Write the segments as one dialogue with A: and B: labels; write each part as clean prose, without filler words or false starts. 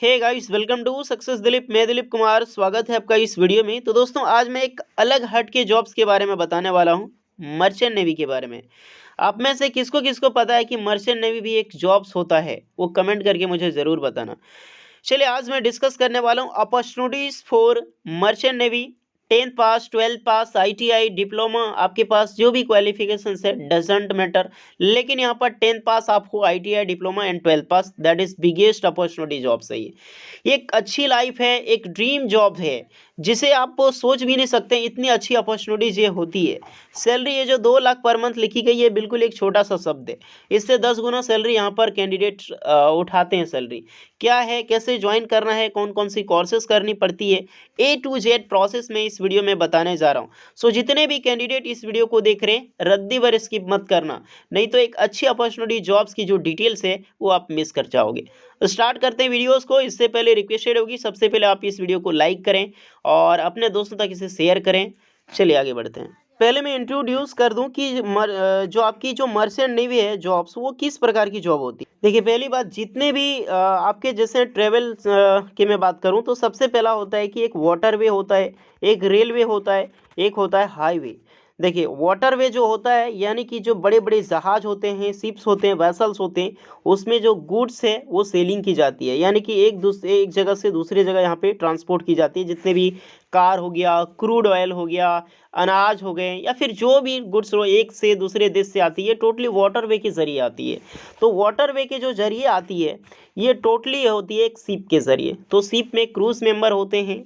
A: Hey guys, welcome to success Dilip. मैं दिलीप कुमार, स्वागत है आपका इस वीडियो में। तो दोस्तों, आज मैं एक अलग हट के जॉब्स के बारे में बताने वाला हूँ, मर्चेंट नेवी के बारे में। आप में से किसको किसको पता है कि मर्चेंट नेवी भी एक जॉब्स होता है, वो कमेंट करके मुझे ज़रूर बताना। चलिए, आज मैं डिस्कस करने वाला हूँ opportunities for merchant navy. 10th pass, 12th pass, ITI, diploma, आपके पास जो भी क्वालिफिकेशन है डजेंट मैटर। लेकिन यहाँ पर 10th पास आपको, ITI, diploma and 12th pass, that is biggest opportunity job सही है। ये एक अच्छी लाइफ है, एक ड्रीम जॉब है, जिसे आप सोच भी नहीं सकते इतनी अच्छी अपॉर्चुनिटीज ये होती है। सैलरी ये जो 2 लाख पर मंथ लिखी गई है, बिल्कुल एक छोटा सा शब्द है। इससे 10 गुना सैलरी यहाँ पर कैंडिडेट उठाते हैं सैलरी। क्या है, कैसे ज्वाइन करना है, कौन कौन सी कोर्सेज करनी पड़ती है, ए टू जेड प्रोसेस में इस वीडियो में बताने जा रहा हूँ। सो जितने भी कैंडिडेट इस वीडियो को देख रहे हैं, रद्दी भर स्किप मत करना, नहीं तो एक अच्छी अपॉर्चुनिटी जॉब्स की जो डिटेल्स है वो आप मिस कर जाओगे। तो स्टार्ट करते हैं वीडियोस को। इससे पहले रिक्वेस्टेड होगी, सबसे पहले आप इस वीडियो को लाइक करें और अपने दोस्तों तक इसे शेयर करें। चलिए आगे बढ़ते हैं। पहले मैं इंट्रोड्यूस कर दूं कि जो आपकी जो मर्चेंट नेवी है जॉब्स, वो किस प्रकार की जॉब होती है। देखिए, पहली बात, जितने भी आपके जैसे ट्रेवल की मैं बात करूं, तो सबसे पहला होता है कि एक वाटरवे होता है, एक रेलवे होता है, एक होता है हाईवे। देखिए, वाटरवे जो होता है, यानी कि जो बड़े बड़े जहाज होते हैं, शिप्स होते हैं, वेसल्स होते हैं, उसमें जो गुड्स है वो सेलिंग की जाती है, यानी कि एक जगह से दूसरी जगह यहाँ पे ट्रांसपोर्ट की जाती है। जितने भी कार हो गया, क्रूड ऑयल हो गया, अनाज हो गए, या फिर जो भी गुड्स हो एक से दूसरे देश से आती है, टोटली वाटरवे के जरिए आती है। तो वाटरवे के जो जरिए आती है, ये टोटली होती है एक शिप के जरिए। तो शिप में क्रूज मेंबर होते हैं,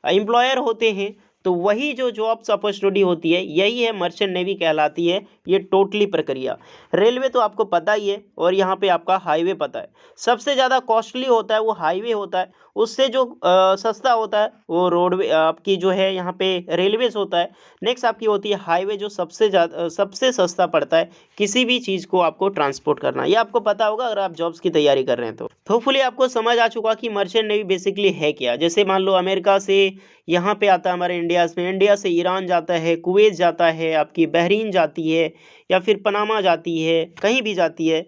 A: एम्प्लॉयर होते हैं। तो वही जो जॉब्स अपॉर्चुनिटी होती है, यही है मर्चेंट नेवी कहलाती है, ये टोटली प्रक्रिया। रेलवे तो आपको पता ही है, और यहाँ पे आपका हाईवे पता है। सबसे ज़्यादा कॉस्टली होता है वो हाईवे होता है, उससे जो सस्ता होता है वो रोडवे आपकी जो है यहाँ पे रेलवेज होता है। नेक्स्ट आपकी होती है हाईवे, जो सबसे ज़्यादा सबसे सस्ता पड़ता है किसी भी चीज़ को आपको ट्रांसपोर्ट करना। ये आपको पता होगा अगर आप जॉब्स की तैयारी कर रहे हैं तो। होपफुली आपको समझ आ चुका कि मर्चेंट नेवी बेसिकली है क्या। जैसे मान लो अमेरिका से यहाँ पे आता है हमारे इंडिया में, इंडिया से ईरान जाता है, कुवैत जाता है, आपकी बहरीन जाती है, या फिर पनामा जाती है, कहीं भी जाती है।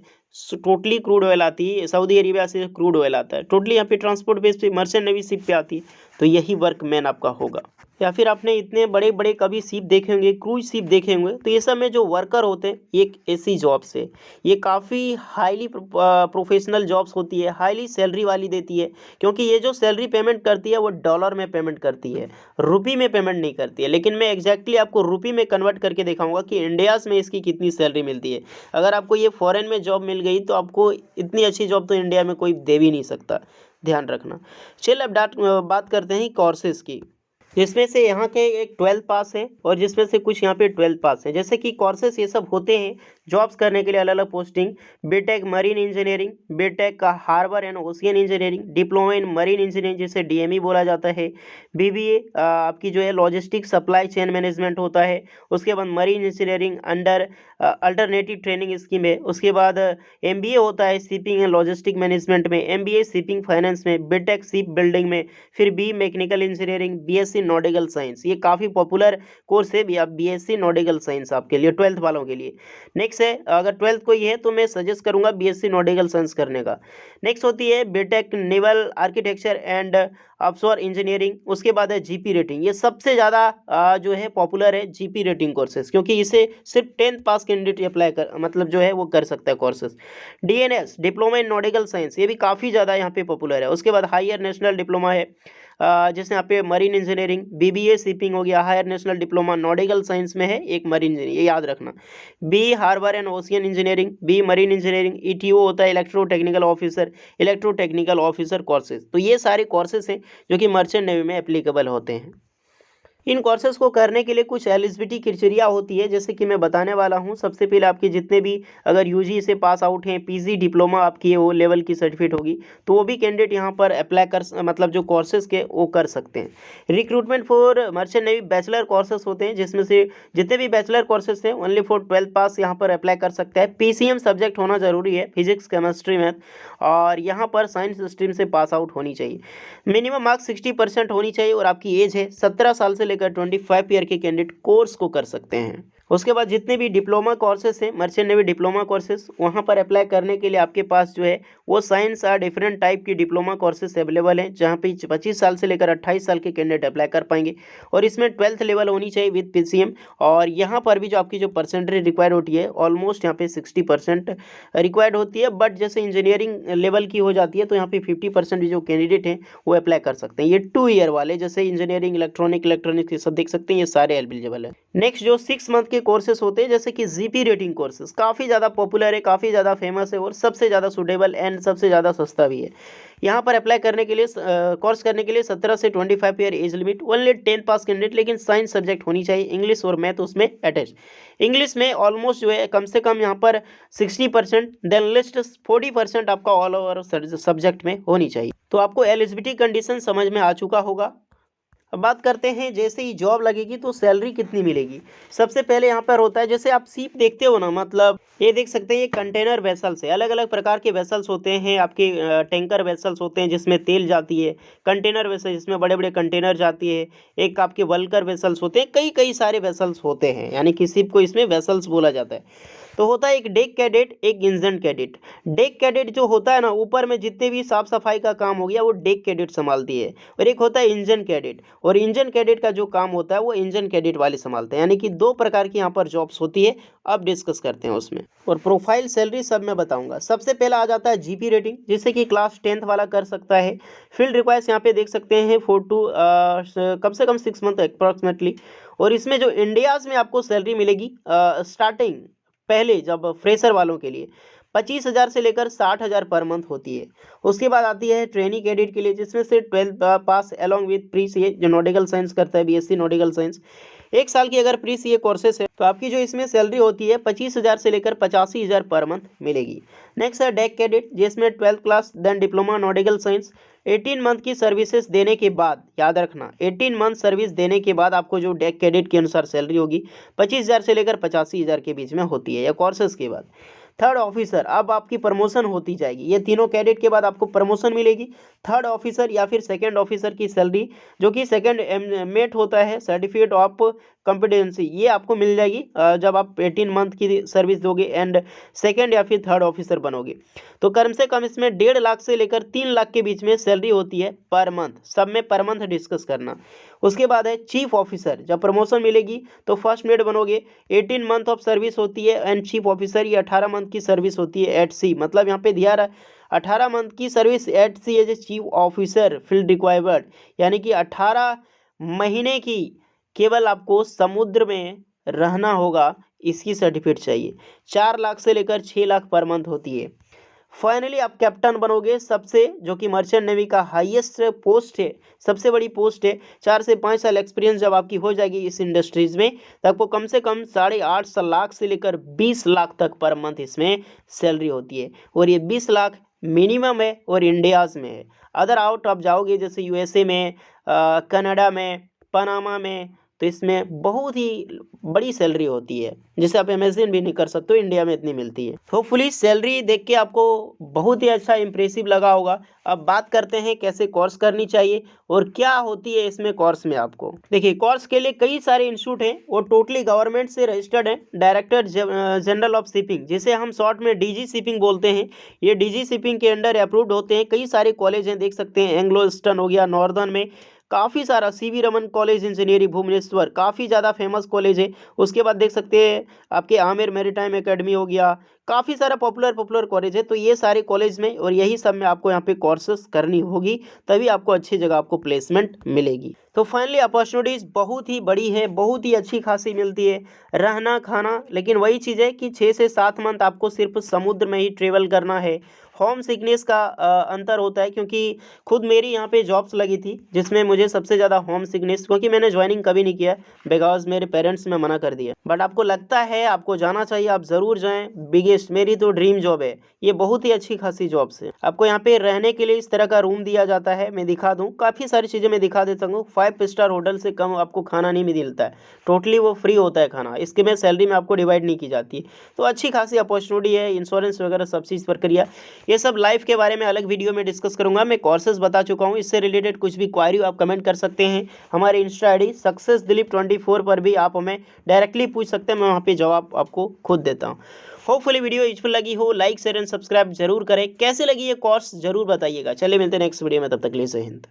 A: टोटली क्रूड ऑयल आती है, सऊदी अरेबिया से क्रूड ऑयल आता है, टोटली यहाँ पे ट्रांसपोर्ट बेस पे मर्चेंट नेवी शिप पे आती है। तो यही वर्क मैन आपका होगा। या फिर आपने इतने बड़े बड़े कभी शिप देखे होंगे, क्रूज शिप देखे होंगे, तो ये सब में जो वर्कर होते हैं एक ऐसी जॉब्स है। ये काफ़ी हाईली प्रोफेशनल जॉब्स होती है, हाईली सैलरी वाली देती है। क्योंकि ये जो सैलरी पेमेंट करती है वो डॉलर में पेमेंट करती है, रुपी में पेमेंट नहीं करती है। लेकिन मैं एग्जैक्टली आपको रुपी में कन्वर्ट करके दिखाऊंगा कि इंडियाज़ में इसकी कितनी सैलरी मिलती है। अगर आपको ये फॉरेन में जॉब मिल गई तो आपको इतनी अच्छी जॉब तो इंडिया में कोई दे भी नहीं सकता, ध्यान रखना। चलिए अब बात करते हैं कोर्सेज़ की, जिसमें से यहाँ के एक 12th पास है और जिसमें से कुछ यहाँ पे 12th पास है। जैसे कि कोर्सेस ये सब होते हैं जॉब्स करने के लिए, अलग अलग posting. BTech marine engineering, BTech का harbour and ocean engineering, diploma in marine engineering जिसे डीएमई बोला जाता है। बीबीए आपकी जो है लॉजिस्टिक सप्लाई चेन मैनेजमेंट होता है। उसके बाद marine engineering under alternative training scheme है। उसके बाद एमबीए होता है शिपिंग एंड लॉजिस्टिक मैनेजमेंट में, एमबीए शिपिंग फाइनेंस में, बीटेक शिप बिल्डिंग में, फिर B mechanical engineering, BSc nautical science. ये काफ़ी पॉपुलर कोर्स है भी, आप बीएससी नॉटिकल साइंस आपके लिए 12th वालों के लिए। नेक्स्ट है, अगर 12th कोई है तो मैं सजेस्ट करूंगा बीएससी नॉटिकल साइंस करने का। नेक्स्ट होती है BTech naval architecture and offshore engineering. उसके बाद है जीपी रेटिंग। ये सबसे ज़्यादा जो है पॉपुलर है जीपी रेटिंग कोर्सेज, क्योंकि इसे सिर्फ 10th पास कैंडिडेट अप्लाई कर मतलब जो है वो कर सकता है courses. DNS diploma in nautical science, ये भी काफ़ी ज़्यादा यहाँ पे पॉपुलर है। उसके बाद हायर नेशनल डिप्लोमा है, जैसे यहाँ पे मरीन इंजीनियरिंग, बीबीए शिपिंग हो गया, higher national diploma nautical science में है एक मरीन इंजीनियरिंग, ये याद रखना। B harbour and ocean engineering, B marine engineering, ETO होता है इलेक्ट्रो टेक्निकल ऑफिसर कोर्सेज। तो ये सारे कोर्सेज हैं जो कि मर्चेंट नेवी में एप्लीकेबल होते हैं। इन कोर्सेज को करने के लिए कुछ एलिजिबिलिटी क्राइटेरिया होती है, जैसे कि मैं बताने वाला हूं। सबसे पहले आपके जितने भी अगर यूजी से पास आउट हैं, पीजी डिप्लोमा आपकी वो लेवल की सर्टिफिकेट होगी, तो वो भी कैंडिडेट यहां पर अप्लाई कर मतलब जो कोर्सेज के वो कर सकते हैं। Recruitment for merchant navy bachelor courses होते हैं, जिसमें से जितने भी बैचलर कोर्सेज हैं ओनली फॉर 12th पास यहाँ पर अप्लाई कर सकता है। पीसीएम सब्जेक्ट होना जरूरी है, फिजिक्स केमिस्ट्री मैथ, और यहाँ पर साइंस स्ट्रीम से पास आउट होनी चाहिए। मिनिमम मार्क्स 60% होनी चाहिए, और आपकी एज है 17 साल से लेकर 25 ईयर के कैंडिडेट कोर्स को कर सकते हैं। उसके बाद जितने भी डिप्लोमा कोर्सेस हैं, मर्चेंट नेवी डिप्लोमा कोर्सेस, वहाँ पर अप्लाई करने के लिए आपके पास जो है वो साइंस और डिफरेंट टाइप की डिप्लोमा कोर्सेस अवेलेबल हैं, जहाँ पे 25 साल से लेकर 28 साल के कैंडिडेट अप्लाई कर पाएंगे। और इसमें 12th लेवल होनी चाहिए विद PCM। और यहाँ पर भी जो आपकी जो परसेंटेज रिक्वायर्ड होती है, ऑलमोस्ट यहाँ पे 60% रिक्वायर्ड होती है। बट जैसे इंजीनियरिंग लेवल की हो जाती है तो यहाँ पे 50% जो कैंडिडेट हैं वो अप्लाई कर सकते हैं। ये 2 ईयर वाले, जैसे इंजीनियरिंग, इलेक्ट्रॉनिक्स ये सब देख सकते हैं, ये सारे एलिजिबल है। नेक्स्ट जो 6 मंथ के कोर्सेस होते हैं, जैसे कि GP रेटिंग कोर्सेस, काफ़ी ज़्यादा पॉपुलर है, काफ़ी ज़्यादा फेमस है और सबसे ज़्यादा सूटेबल एंड सबसे ज़्यादा सस्ता भी है। यहाँ पर अप्लाई करने के लिए कोर्स करने के लिए 17 से 25 ईयर एज लिमिट, ओनली 10 पास कैंडिडेट, लेकिन साइंस सब्जेक्ट होनी चाहिए, इंग्लिश और मैथ उसमें अटैच। इंग्लिश में ऑलमोस्ट जो है कम से कम यहाँ पर 60%, देन लिस्ट 40% आपका ऑल ओवर सब्जेक्ट में होनी चाहिए। तो आपको एलिजिबिलिटी कंडीशन समझ में आ चुका होगा। अब बात करते हैं जैसे ही जॉब लगेगी तो सैलरी कितनी मिलेगी। सबसे पहले यहाँ पर होता है, जैसे आप सीप देखते हो ना, मतलब ये देख सकते हैं, ये कंटेनर वेसल्स है, अलग अलग प्रकार के वेसल्स होते हैं आपके। टैंकर वेसल्स होते हैं जिसमें तेल जाती है, कंटेनर वेसल जिसमें बड़े बड़े कंटेनर जाती है, एक आपके वल्कर वेसल्स होते हैं, कई कई सारे वेसल्स होते हैं, यानी कि शिप को इसमें वेसल्स बोला जाता है। तो होता है एक डेक कैडेट, एक इंजन कैडेट। डेक कैडेट जो होता है ना, ऊपर में जितने भी साफ सफाई का काम हो गया वो डेक कैडेट संभालती है। और एक होता है इंजन कैडेट, और इंजन कैडेट का जो काम होता है वो इंजन कैडेट वाले संभालते हैं। यानी कि 2 प्रकार की यहाँ पर जॉब्स होती है। अब डिस्कस करते हैं उसमें, और प्रोफाइल सैलरी सब मैं बताऊंगा। सबसे पहला आ जाता है GP रेटिंग, जिससे कि क्लास 10th वाला कर सकता है। फील्ड रिक्वायर्स यहाँ पे देख सकते हैं 4 to कम से कम 6 मंथ अप्रॉक्सीमेटली। और इसमें जो इंडियाज़ में आपको सैलरी मिलेगी स्टार्टिंग पहले जब फ्रेशर वालों के लिए 25,000 से लेकर 60,000 पर मंथ होती है। उसके बाद आती है ट्रेनी कैडेट के लिए, जिसमें से 12th pass along with pre CA, जो नॉटिकल साइंस करता है, BSc नॉटिकल साइंस। 1 साल की अगर प्री CA कोर्सेस है तो आपकी जो इसमें सैलरी होती है 25,000 से लेकर 85,000 पर मंथ मिलेगी। नेक्स्ट है डेक कैडेट, जिसमें 12th class then diploma nautical science. 18 month की सर्विसेज देने के बाद, याद रखना, 18 मंथ सर्विस देने के बाद आपको जो डेक कैडेट के अनुसार सैलरी होगी 25,000 से लेकर 85,000 के बीच में होती है, या कोर्सेज के बाद। थर्ड ऑफिसर, अब आपकी प्रमोशन होती जाएगी, ये तीनों कैडेट के बाद आपको प्रमोशन मिलेगी। थर्ड ऑफिसर या फिर सेकंड ऑफिसर की सैलरी, जो कि सेकंड मेट होता है, सर्टिफिकेट ऑफ कॉम्पिटेंसी, ये आपको मिल जाएगी जब आप 18 मंथ की सर्विस दोगे एंड सेकंड या फिर थर्ड ऑफिसर बनोगे। तो कम से कम इसमें 1.5 लाख से लेकर 3 लाख के बीच में सैलरी होती है पर मंथ। सब में पर मंथ डिस्कस करना। उसके बाद है चीफ ऑफिसर, जब प्रमोशन मिलेगी तो फर्स्ट मेट बनोगे, 18 मंथ ऑफ सर्विस होती है एंड चीफ ऑफिसर ये 18 मंथ की सर्विस होती है एट सी, मतलब यहाँ पे दिया रहा 18 मंथ की service at sea as a chief officer field required, यानी कि 18 महीने की केवल आपको समुद्र में रहना होगा, इसकी सर्टिफिकेट चाहिए। 4 लाख से लेकर 6 लाख पर मंथ होती है। फाइनली आप कैप्टन बनोगे, सबसे जो कि मर्चेंट नेवी का हाईएस्ट पोस्ट है, सबसे बड़ी पोस्ट है। 4 से 5 साल एक्सपीरियंस जब आपकी हो जाएगी इस इंडस्ट्रीज में, तो आपको कम से कम 8.5 लाख से लेकर 20 लाख तक पर मंथ इसमें सैलरी होती है। और ये 20 लाख मिनिमम है और इंडियाज़ में है। अदर आउट आप जाओगे जैसे USA में, कनाडा में, पनामा में, तो इसमें बहुत ही बड़ी सैलरी होती है, जिसे आप इमेजिन भी नहीं कर सकते हो इंडिया में इतनी मिलती है। होपफुली सैलरी देख के आपको बहुत ही अच्छा इंप्रेसिव लगा होगा। अब बात करते हैं कैसे कोर्स करनी चाहिए और क्या होती है इसमें कोर्स में। आपको देखिए, कोर्स के लिए कई सारे इंस्टीट्यूट हैं, वो टोटली गवर्नमेंट से रजिस्टर्ड हैं। डायरेक्टर जनरल ऑफ शिपिंग, जिसे हम शॉर्ट में DG शिपिंग बोलते हैं, ये DG शिपिंग के अंडर अप्रूव्ड होते हैं। कई सारे कॉलेज हैं, देख सकते हैं, एंग्लो ईस्टर्न हो गया, नॉर्दर्न में काफ़ी सारा, CV Raman college engineering Bhubaneswar, काफ़ी ज़्यादा फेमस कॉलेज है। उसके बाद देख सकते हैं आपके आमिर मैरीटाइम एकेडमी हो गया, काफ़ी सारा पॉपुलर कॉलेज है। तो ये सारे कॉलेज में और यही सब में आपको यहाँ पे कोर्सेस करनी होगी, तभी आपको अच्छी जगह आपको प्लेसमेंट मिलेगी। तो फाइनली अपॉर्चुनिटीज़ बहुत ही बड़ी है, बहुत ही अच्छी खासी मिलती है, रहना खाना। लेकिन वही चीज़ है कि 6 से 7 मंथ आपको सिर्फ समुद्र में ही ट्रेवल करना है। होम सिकनेस का अंतर होता है, क्योंकि खुद मेरी यहाँ पे जॉब्स लगी थी जिसमें मुझे सबसे ज़्यादा होम सिकनेस, क्योंकि मैंने ज्वाइनिंग कभी नहीं किया बिकॉज मेरे पेरेंट्स ने मना कर दिया। बट आपको लगता है आपको जाना चाहिए, आप ज़रूर जाएं। बिगेस्ट बेस्ट, मेरी तो ड्रीम जॉब है। ये बहुत ही अच्छी खासी जॉब्स है। आपको यहाँ पे रहने के लिए इस तरह का रूम दिया जाता है, मैं दिखा दूँ, काफ़ी सारी चीज़ें मैं दिखा देता हूँ। 5 स्टार होटल से कम आपको खाना नहीं मिलता है, टोटली वो फ्री होता है खाना, इसके में सैलरी में आपको डिवाइड नहीं की जाती। तो अच्छी खासी अपॉर्चुनिटी है, इंश्योरेंस वगैरह सब चीज़ प्रक्रिया, ये सब लाइफ के बारे में अलग वीडियो में डिस्कस करूँगा। मैं कोर्सेज बता चुका हूँ, इससे रिलेटेड कुछ भी क्वारी आप कमेंट कर सकते हैं। हमारे इंस्टा आई डी सक्सेसदिलीप24 पर भी आप हमें डायरेक्टली पूछ सकते हैं, मैं वहाँ पे जवाब आपको खुद देता हूँ। होपफुली वीडियो यूजफुल लगी हो, लाइक शेयर एंड सब्सक्राइब जरूर करें। कैसे लगी ये कोर्स जरूर बताइएगा। चलिए मिलते हैं नेक्स्ट वीडियो में, तब तक के लिए जय हिंद।